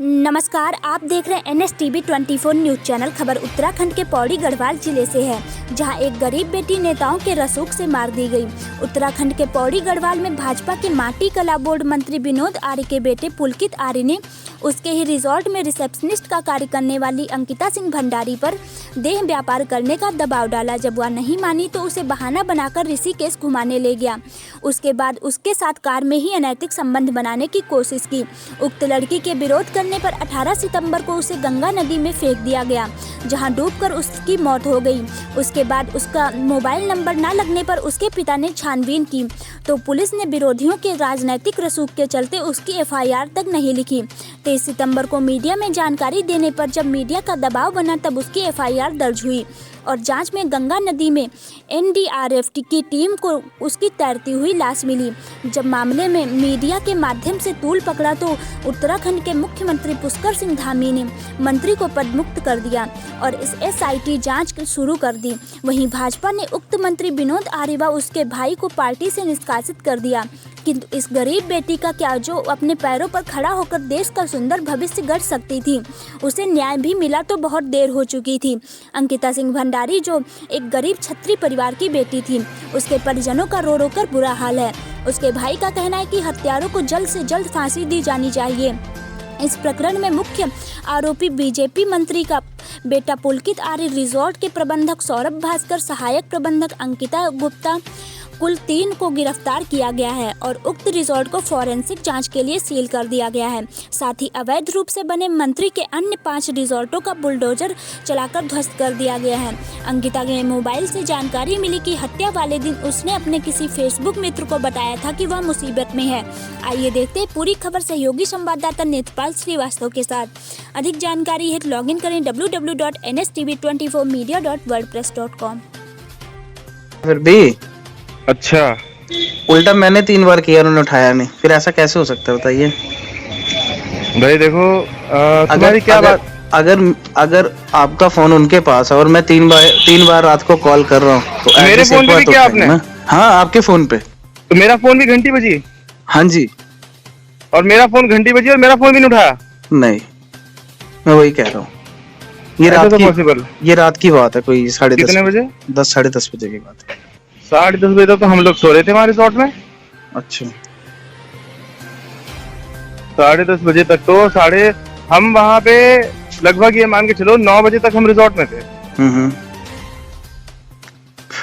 नमस्कार, आप देख रहे हैं NSTV 24 न्यूज़ चैनल। खबर उत्तराखंड के पौड़ी गढ़वाल जिले से है, जहां एक गरीब बेटी नेताओं के रसूख से मार दी गई। उत्तराखंड के पौड़ी गढ़वाल में भाजपा के माटी कला बोर्ड मंत्री विनोद आर्य के बेटे पुलकित आर्य ने उसके ही रिजॉर्ट में रिसेप्शनिस्ट का कार्य करने वाली अंकिता सिंह भंडारी पर देह व्यापार करने का दबाव डाला। जब वह नहीं मानी तो उसे बहाना बनाकर ऋषिकेश घुमाने ले गया। उसके बाद उसके साथ कार में ही अनैतिक संबंध बनाने की कोशिश की। उक्त लड़की के विरोध करने पर 18 सितंबर को उसे गंगा नदी में फेंक दिया गया, जहां डूबकर उसकी मौत हो गई। उसके बाद उसका मोबाइल नंबर न लगने पर उसके पिता ने छानबीन की तो पुलिस ने विरोधियों के राजनीतिक रसूख के चलते उसकी FIR तक नहीं लिखी। 23 सितंबर को मीडिया में जानकारी देने पर जब मीडिया का दबाव बना तब उसकी FIR दर्ज हुई और जांच में गंगा नदी में NDRF की टीम को उसकी तैरती हुई लाश मिली। जब मामले में मीडिया के माध्यम से तूल पकड़ा तो उत्तराखंड के मुख्यमंत्री पुष्कर सिंह धामी ने मंत्री को पदमुक्त कर दिया और इस SIT जांच शुरू कर दी। वहीं भाजपा ने उक्त मंत्री विनोद आर्य व उसके भाई को पार्टी से निष्कासित कर दिया। किंतु इस गरीब बेटी का क्या, जो अपने पैरों पर खड़ा होकर देश का सुंदर भविष्य गढ़ सकती थी, उसे न्याय भी मिला तो बहुत देर हो चुकी थी। अंकिता सिंह भंडारी जो एक गरीब छत्री परिवार की बेटी थी, उसके परिजनों का रो रो कर बुरा हाल है। उसके भाई का कहना है कि हत्यारों को जल्द से जल्द फांसी दी जानी चाहिए। इस प्रकरण में मुख्य आरोपी BJP मंत्री का बेटा पुलकित आर्य, रिजॉर्ट के प्रबंधक सौरभ भास्कर, सहायक प्रबंधक अंकिता गुप्ता, कुल 3 को गिरफ्तार किया गया है और उक्त रिजॉर्ट को फॉरेंसिक जांच के लिए सील कर दिया गया है। साथ ही अवैध रूप से बने मंत्री के अन्य 5 रिजॉर्टों का बुलडोजर चलाकर ध्वस्त कर दिया गया है। अंकिता के मोबाइल से जानकारी मिली कि हत्या वाले दिन उसने अपने किसी फेसबुक मित्र को बताया था कि वह मुसीबत में है। आइए देखते हैं पूरी खबर सहयोगी संवाददाता नेत्रपाल श्रीवास्तव के साथ। अधिक जानकारी हेतु लॉगिन करें www.nstv24media.wordpress.com। फिर भी अच्छा, उल्टा मैंने 3 बार किया, उन्होंने उठाया नहीं। फिर ऐसा कैसे हो सकता है बताइए? भाई देखो, तुम्हारी क्या बात। अगर आपका फोन उनके पास है और मैं 3 बार रात को कॉल कर रहा हूँ तो मेरे फोन पे भी किया आपने? हाँ, आपके फोन पे। तो मेरा फोन भी घंटी बजी? हाँ जी। और मेरा फोन घंटी बजी और मेरा फोन भी नहीं उठाया? नहीं, मैं वही कह रहा हूँ। ये रात की बात है, कोई 10:30 कितने बजे? 10 साढ़े 10 बजे की बात है। 10:30 बजे तक तो हम लोग सो रहे थे वहां रिजॉर्ट में। अच्छा, 10:30 बजे तक तो हम वहां पे लगभग ये मान के चलो 9 बजे तक हम रिजॉर्ट में थे।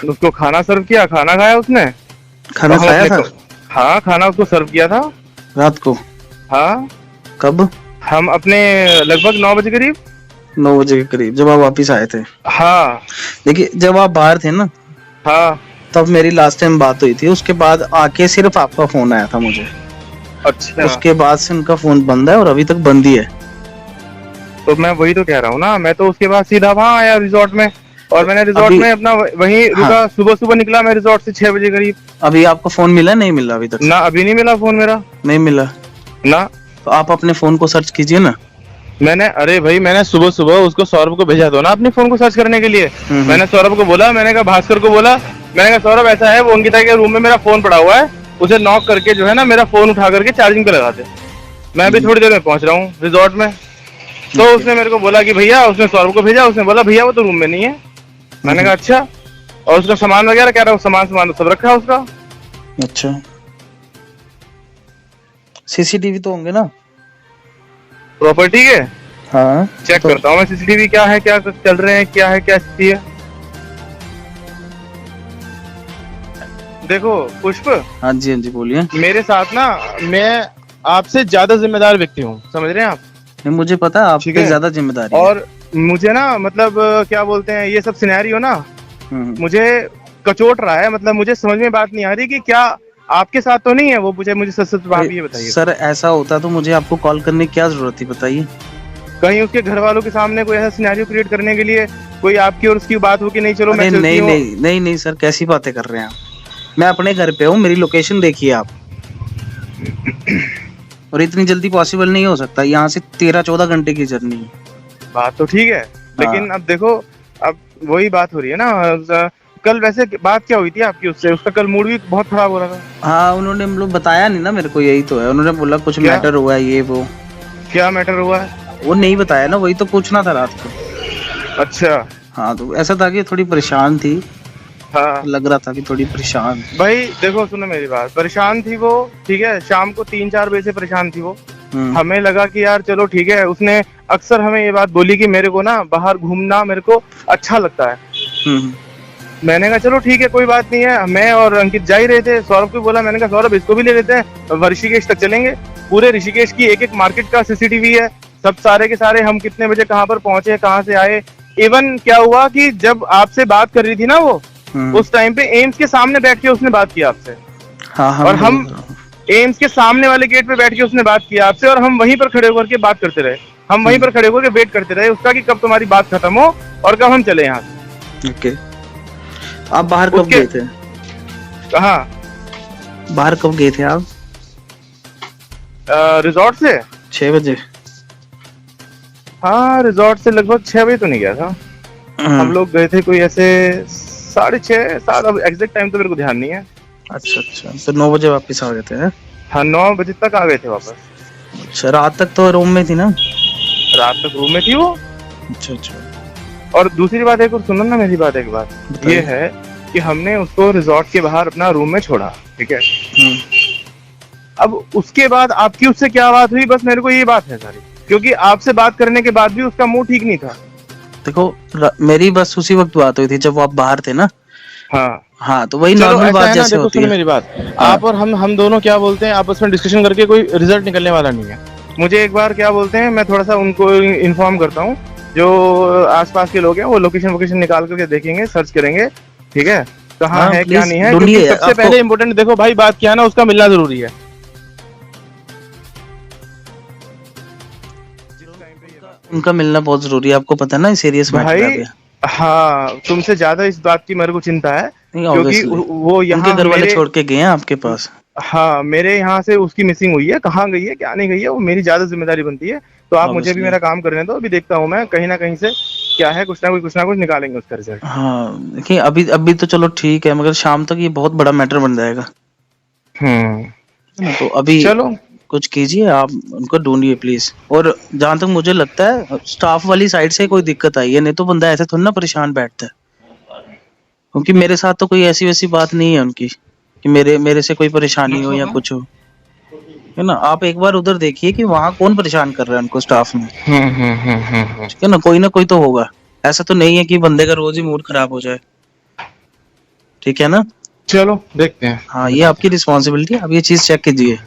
उसको खाना सर्व किया, खाना खाया उसने। खाना खाया था? हाँ, खाना उसको सर्व किया था रात को। हाँ। कब? हम अपने लगभग 9 बजे करीब। 9 बजे के करीब जब आप वापिस आए थे। हाँ। देखिए, जब आप बाहर थे ना, हाँ, तब मेरी लास्ट टाइम बात हुई थी। उसके बाद आके सिर्फ आपका फोन आया था मुझे। अच्छा। उसके बाद से उनका फोन बंद है और अभी तक बंद ही है। तो मैं वही तो कह रहा हूँ ना, मैं तो उसके बाद सीधा वहाँ आया रिजॉर्ट में और मैंने रिजॉर्ट में अपना वहीं रुका। हाँ। सुबह निकला मैं रिजॉर्ट से 6 बजे करीब। अभी आपको फोन मिला? नहीं मिला अभी तक? ना, अभी नहीं मिला फोन मेरा। नहीं मिला ना। तो आप अपने फोन को सर्च कीजिए ना। अरे भाई, मैंने सुबह उसको सौरभ को भेजा दो ना अपने फोन को सर्च करने के लिए। मैंने सौरभ को बोला, मैंने कहा भास्कर को बोला, मैंने कहा सौरभ ऐसा है, वो अंकिता के रूम में मेरा फोन पड़ा हुआ है, उसे नॉक करके जो है ना मेरा फोन उठा करके चार्जिंग पे लगा दे। मैं अभी थोड़ी देर में पहुंच रहा हूँ रिजॉर्ट में। तो उसने मेरे को बोला कि भैया, उसने सौरभ को भेजा, उसने बोला भैया वो तो रूम में नहीं है। मैंने कहा अच्छा। और उसका सामान वगैरह कह रहा हूँ, सामान सब रखा है उसका। अच्छा, CCTV तो होंगे ना प्रॉपर्टी के? हाँ, चेक तो करता हूँ मैं CCTV क्या है, क्या चल रहे हैं, क्या है, क्या स्थिति है। देखो पुष्प। हाँ जी, हाँ जी, बोलिए। मेरे साथ ना, मैं आपसे ज्यादा जिम्मेदार व्यक्ति हूँ, समझ रहे हैं आप? मुझे पता है आपसे ज्यादा जिम्मेदारी है। और मुझे ना, मतलब क्या बोलते हैं, ये सब सिनेरियो ना मुझे कचोट रहा है। मतलब मुझे समझ में बात नहीं आ रही कि क्या आपके साथ तो नहीं है वो। मुझे सच बात ये बताइए। सर, ऐसा होता तो मुझे आपको कॉल करने की क्या जरूरत थी, बताइए? कहीं उसके घर वालों के सामने कोई ऐसा सिनेरियो क्रिएट करने के लिए कोई आपकी और उसकी बात हो कि नहीं चलो मैं चलती हूं। नहीं सर, कैसी बातें कर रहे हैं आप? मैं अपने घर पे हूँ, मेरी लोकेशन देखिए आप। और इतनी जल्दी पॉसिबल नहीं हो सकता, यहाँ से 13-14 घंटे की जर्नी है। बात तो ठीक है, लेकिन अब देखो, अब वही बात हो रही है ना। कल वैसे बात क्या हुई थी आपकी उससे? उसका कल मूड भी बहुत खराब हो रहा था। हाँ, उन्होंने मतलब बताया नहीं ना मेरे को, यही तो है। उन्होंने बोला कुछ मैटर हुआ है, ये वो। क्या मैटर हुआ है? वो नहीं बताया ना, वही तो पूछना था रात को। अच्छा। हाँ तो ऐसा था कि थोड़ी परेशान थी, हाँ लग रहा था कि थोड़ी परेशान। भाई देखो सुनो मेरी बात, परेशान थी वो, ठीक है, शाम को 3-4 बजे से परेशान थी वो। हमें लगा कि यार चलो ठीक है, उसने अक्सर हमें ये बात बोली कि मेरे को ना बाहर घूमना मेरे को अच्छा लगता है। मैंने कहा चलो ठीक है कोई बात नहीं है, मैं और अंकित जा ही रहे थे, सौरभ को बोला, मैंने कहा सौरभ इसको भी ले लेते हैं, ऋषिकेश तक चलेंगे। पूरे ऋषिकेश की एक एक मार्केट का सीसीटीवी है, सब सारे के सारे, हम कितने बजे कहाँ पर पहुंचे, कहाँ से आए। इवन क्या हुआ कि जब आपसे बात कर रही थी ना वो, उस टाइम पे एम्स के सामने बैठ के उसने बात किया आपसे। हाँ, और हम एम्स के सामने वाले गेट पे बैठ के उसने बात किया आपसे, और हम वहीं पर खड़े होकर के बात करते रहे, हम वहीं पर खड़े होकर के वेट करते रहे उसका कि कब तुम्हारी बात खत्म हो और कब हम चले यहाँ से। ओके। आप बाहर कब गए थे? कहाँ बाहर कब गए थे आप? रिजॉर्ट से 6 बजे। हाँ रिजॉर्ट से लगभग 6 बजे तो नहीं गया था, हम लोग गए थे कोई ऐसे 6:30-7, अब एग्जैक्ट टाइम तो मेरे को ध्यान नहीं है। अच्छा अच्छा, तो 9 बजे वापस आ गए थे? हाँ 9 बजे तक आ गए थे वापस। अच्छा, रात तक तो रूम में थी ना? रात तक रूम में थी वो। अच्छा अच्छा। और दूसरी बात एक और सुनो ना मेरी बात, एक बात ये है कि हमने उसको रिजॉर्ट के बाहर अपना रूम में छोड़ा, ठीक है। अब उसके बाद आपकी उससे क्या बात हुई, बस मेरे को ये बात है सारी, क्योंकि आपसे बात करने के बाद भी उसका मूड ठीक नहीं था। देखो मेरी बस उसी वक्त बात हुई थी जब आप बाहर थे ना। हाँ तो वही नॉर्मल बात जैसे होती है। मेरी बात, आप और हम दोनों क्या बोलते हैं, आपस में डिस्कशन करके कोई रिजल्ट निकलने वाला नहीं है। मुझे एक बार क्या बोलते हैं, मैं थोड़ा सा उनको इन्फॉर्म करता हूँ, जो आसपास के लोग हैं वो लोकेशन निकाल करके देखेंगे, सर्च करेंगे, ठीक है, कहाँ है क्या नहीं है। क्योंकि सबसे पहले इम्पोर्टेंट देखो भाई बात क्या है ना, उसका मिलना जरूरी है। उनका मिलना बहुत जरूरी है, आपको पता है ना, सीरियस मैटर है। हाँ तुमसे ज्यादा इस बात की मेरे को चिंता है, क्योंकि वो यहाँ घर वाले छोड़ के गए हैं आपके पास। हाँ मेरे यहाँ से उसकी मिसिंग हुई है, कहाँ गई है क्या नहीं गई है वो मेरी ज्यादा जिम्मेदारी बनती है। तो आप मुझे भी मेरा काम करने दो, अभी देखता हूँ मैं कहीं ना कहीं से क्या है, कुछ ना कुछ निकालेंगे उसका रिजल्ट। हाँ देखिए अभी तो चलो ठीक है, मगर शाम तक ये बहुत बड़ा मैटर बन जाएगा। तो अभी चलो कुछ कीजिए, आप उनको ढूंढिए प्लीज। और जहां तक मुझे लगता है स्टाफ वाली साइड से कोई दिक्कत आई है, नहीं तो बंदा ऐसे थोड़ा ना परेशान बैठता है। क्योंकि मेरे साथ तो कोई ऐसी वैसी बात नहीं है उनकी कि मेरे से कोई परेशानी हो या कुछ हो, है ना। आप एक बार उधर देखिए कि वहाँ कौन परेशान कर रहा है उनको स्टाफ में। ठीक है ना कोई तो होगा, ऐसा तो नहीं है कि बंदे का रोज ही मूड खराब हो जाए। ठीक है ना, चलो देखते हैं। हाँ ये आपकी रिस्पॉन्सिबिलिटी है, आप ये चीज चेक कीजिए।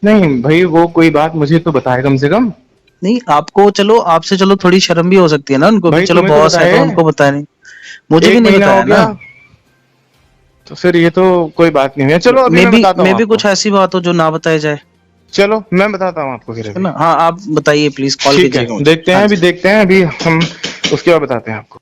नहीं भाई वो कोई बात मुझे तो बताए कम से कम। नहीं आपको चलो, आपसे चलो थोड़ी शर्म भी हो सकती है ना उनको भी, चलो बॉस है तो उनको बताया नहीं, मुझे भी नहीं बताया ना। तो फिर ये तो कोई बात नहीं है। चलो अभी मैं भी कुछ ऐसी बात हो जो ना बताई जाए। चलो मैं बताता हूँ आपको फिर। हाँ आप बताइए प्लीज, कॉल कीजिएगा। देखते हैं अभी हम उसके बाद बताते हैं आपको।